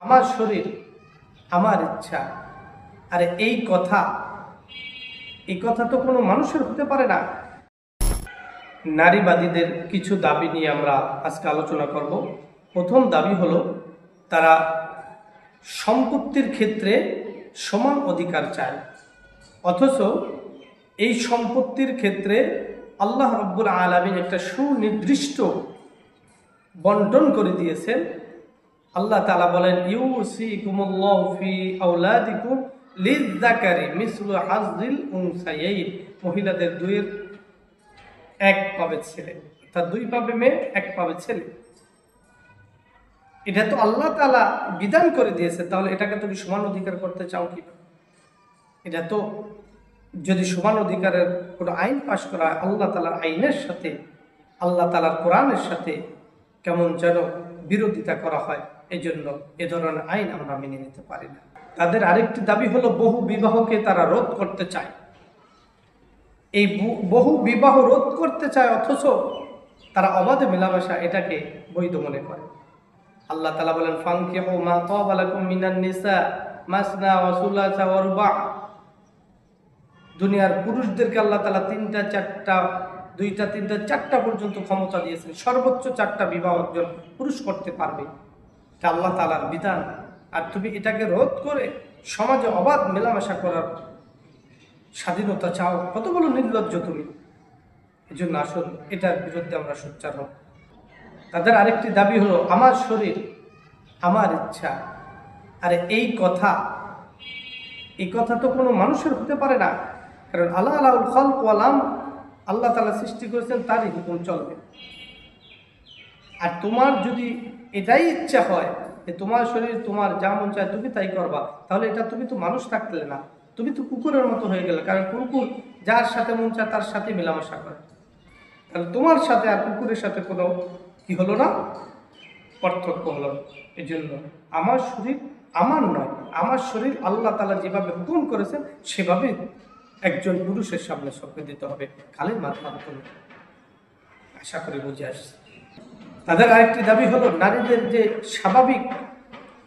আমার শরীর আমার ইচ্ছা। আরে এই কথা তো কোনো মানুষের হতে পারে না। নারীবাদীদের কিছু দাবি নিয়ে আমরা আজকে আলোচনা করব। প্রথম দাবি হলো তারা সম্পত্তির ক্ষেত্রে সমান অধিকার চায়, অথচ এই সম্পত্তির ক্ষেত্রে আল্লাহ রাব্বুল আলামিন একটা সুনির্দিষ্ট বন্টন করে দিয়েছেন। আল্লাহ তাআলা বলেন, ইউসিকুমুল্লাহু ফি আওলাদিকুম লিযযাকারি মিসলু হাযযিল উনসায়াইন। মহিলাদের দুইয়ের এক পাবে ছেলে, অর্থাৎ দুই পাবে মেয়ে, এক পাবে ছেলে। এটা তো আল্লাহ তাআলা বিধান করে দিয়েছে, তাহলে এটাকে তুমি সমান অধিকার করতে চাও কি? এটা তো যদি সমান অধিকারের কোনো আইন পাশ করা হয় আল্লাহ তাআলার আইনের সাথে, আল্লাহ তাআলার কোরআনের সাথে কেমন যেন বিরোধিতা করা হয়। এই জন্য এ ধরনের আইন আমরা মেনে নিতে পারি না। তাদের আরেকটি দাবি হলো বহু বিবাহকে তারা রোধ করতে চায়। এই বহু বিবাহ রোধ করতে চায়, অথচ তারা অবাধে মেলামেশা এটাকে বৈধ মনে করে। আল্লাহ তাআলা বলেন, ফানকিহু মা তাবা লাকুম মিনান নিসা মাসনা ওয়া সুলাসা ওয়া রুবা। দুনিয়ার পুরুষদেরকে আল্লাহ তাআলা দুইটা তিনটা চারটা পর্যন্ত ক্ষমতা দিয়েছেন। সর্বোচ্চ 4টা বিবাহ একজন পুরুষ করতে পারবে। এটা আল্লাহ তাআলার বিধান। আর তুমি এটাকে রোধ করে সমাজে অবাধ মেলামেশা করার স্বাধীনতা চাও, কত বড় নির্লজ্জ তুমি। এই জন্য আসুন এটার বিরুদ্ধে আমরা সোচ্চার হব। তাদের আরেকটি দাবি হলো আমার শরীর আমার ইচ্ছা। আরে এই কথা তো কোনো মানুষের হতে পারে না। কারণ আল্লাহুল খালক ওয়াল আমর, আল্লাহ তাআলা সৃষ্টি করেছেন, তারই হুকুম চলবে। আর তোমার যদি এটাই ইচ্ছা হয় যে তোমার শরীর তোমার যা মন চায় তুমি তাই করবা, তাহলে এটা তুমি তো মানুষ থাকলে না, তুমি তো কুকুরের মতো হয়ে গেলে। কারণ কুকুর যার সাথে মন চায় তার সাথে মেলামেশা করে। তাহলে তোমার সাথে আর কুকুরের সাথে কোনো কি হলো না, পার্থক্য হলো না। এই জন্য আমার শরীর আমার নয়, আমার শরীর আল্লাহ তাআলা যেভাবে হুকুম করেছেন সেভাবে একজন পুরুষের সামনে সঁপে দিতে হবে। কালের মাধ্যমে আশা করি বুঝে আসছে। তাদের আরেকটি দাবি হলো নারীদের যে স্বাভাবিক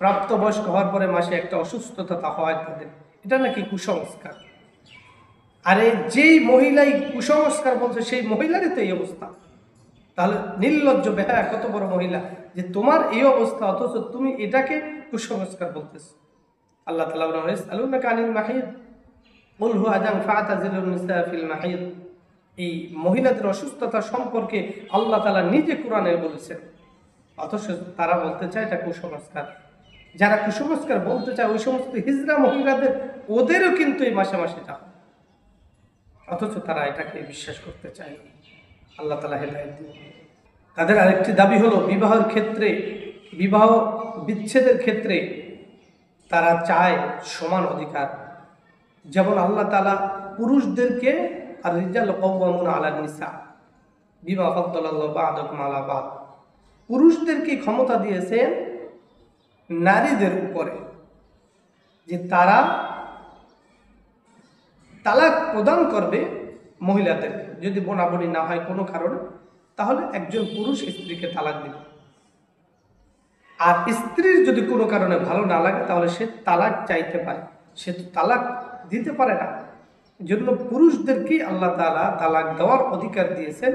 প্রাপ্তবয়স্ক হওয়ার পরে মাসে একটা অসুস্থতা হয় তাদের, এটা নাকি কুসংস্কার। আরে যেই মহিলাই কুসংস্কার বলছে সেই মহিলারই তো এই অবস্থা। তাহলে নির্লজ্জ বেহায়া কত বড় মহিলা যে তোমার এই অবস্থা, অথচ তুমি এটাকে কুসংস্কার বলতেছো। আল্লাহ তাআলা বলেন, ইয়াসআলুনাকা আনিল মাহিদ কুল হুয়া আযান ফা'তাযিলুন নিসা ফিল মাহিদ। এই মহিলাদের অসুস্থতা সম্পর্কে আল্লাহ তাআলা নিজে কোরআনে বলেছেন, অথচ তারা বলতে চায় এটা কুসংস্কার। যারা কুসংস্কার বলতে চায় ওই সমস্ত হিজড়া মহিলাদের, ওদেরও কিন্তু এই মাসে মাসে যাবে, অথচ তারা এটাকে বিশ্বাস করতে চায়। আল্লাহ তাআলা হেদায়েত দিন। তাদের আরেকটি দাবি হলো বিবাহের ক্ষেত্রে, বিবাহ বিচ্ছেদের ক্ষেত্রে তারা চায় সমান অধিকার। যেমন আল্লাহ তাআলা পুরুষদেরকে আর রিজাল কাওয়ামুনা আলা নিসা বিমা ফাদ্দালাল্লাহু বা'দাকুম আলা বা'দ, পুরুষদেরকে ক্ষমতা দিয়েছেন নারীদের উপরে, যে তারা তালাক প্রদান করবে মহিলাদেরকে। যদি বোনাবনি না হয় কোনো কারণে, তাহলে একজন পুরুষ স্ত্রীকে তালাক দিবে। আর স্ত্রীর যদি কোনো কারণে ভালো না লাগে তাহলে সে তালাক চাইতে পারে, সে তো তালাক দিতে পারে না। জন্য পুরুষদেরকে আল্লাহ তাআলা তালাক দেওয়ার অধিকার দিয়েছেন,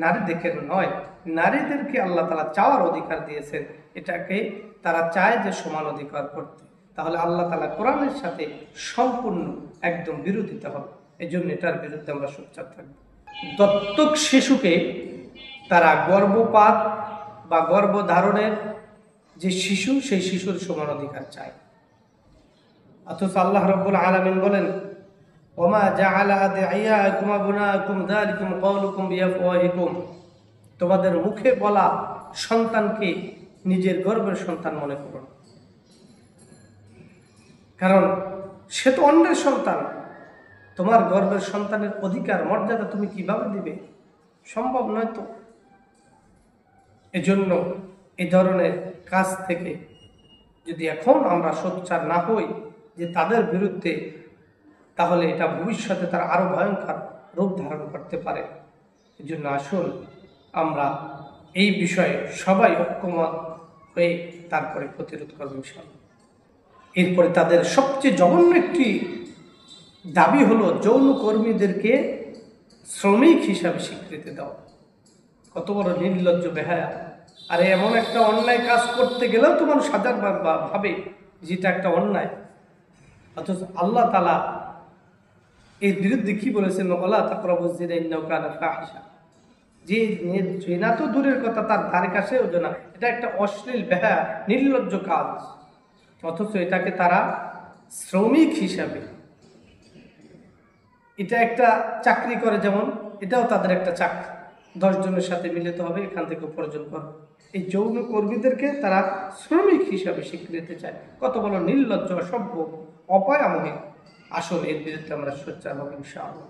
নারীদেরকে নয়। নারীদেরকে আল্লাহ তাআলা চাওয়ার অধিকার দিয়েছেন। এটাকে তারা চায় যে সমান অধিকার করতে, তাহলে আল্লাহ তাআলা কোরআনের সাথে সম্পূর্ণ একদম বিরোধিতা হবে। এই জন্য এটার বিরুদ্ধে আমরা সোচ্চার থাকব। দত্তক শিশুকে তারা গর্ভপাত বা গর্ভধারণের যে শিশু, সেই শিশুর সমান অধিকার চায়। অথচ আল্লাহ রাব্বুল আলামিন বলেন, ওমা জাআলা আদিয়াকুম আবনাকুম যালিকুম কাওলুকুম বিআফওয়াহিকুম। তোমাদের মুখে বলা সন্তানকে নিজের গর্ভের সন্তান মনে করো না, কারণ সে তো অন্যের সন্তান। তোমার গর্ভের সন্তানের অধিকার মর্যাদা তুমি কিভাবে দিবে? সম্ভব নয় তো। এজন্য এই ধরনের কাজ থেকে যদি এখন আমরা সোচ্চার না হই যে তাদের বিরুদ্ধে, তাহলে এটা ভবিষ্যতে তারা আরো ভয়ঙ্কর রূপ ধারণ করতে পারে। এই জন্য আসুন আমরা এই বিষয়ে সবাই ঐক্যমত হয়ে তারপরে প্রতিরোধ করবে ইনশাআল্লাহ। এরপরে তাদের সবচেয়ে জঘন্য একটি দাবি হলো যৌনকর্মীদেরকে শ্রমিক হিসাবে স্বীকৃতি দেওয়া। কত বড় নির্লজ্জ বেহায়া! আরে এমন একটা অন্যায় কাজ করতে গেলেও তো মানুষ হাজারবার ভাবে যেটা একটা অন্যায়, অথচ আল্লাহ তাআলা এর বিরুদ্ধে কি বলেছেন? ওয়ালা তাকরাবুজ জিনা ইন্নাহু কানা ফাহিশা। যে জিনা তো দূরের কথা, তার ধারে কাছেও না, এটা একটা অশ্লীল বেহায়া নির্লজ্জ কাজ। অথচ এটাকে তারা শ্রমিক হিসাবে, এটা একটা চাকরি করে যেমন, এটাও তাদের একটা চাকরি। 10 জনের সাথে মিলিত হবে, এখান থেকে উপার্জন করবে। এই যৌন কর্মীদেরকে তারা শ্রমিক হিসাবে স্বীকৃতি চায়। কত বড় নির্লজ্জ, অসভ্য, অপায়ামহীন! আসলে এর বিরুদ্ধে আমরা সোচ্চার হব ইনশাআল্লাহ।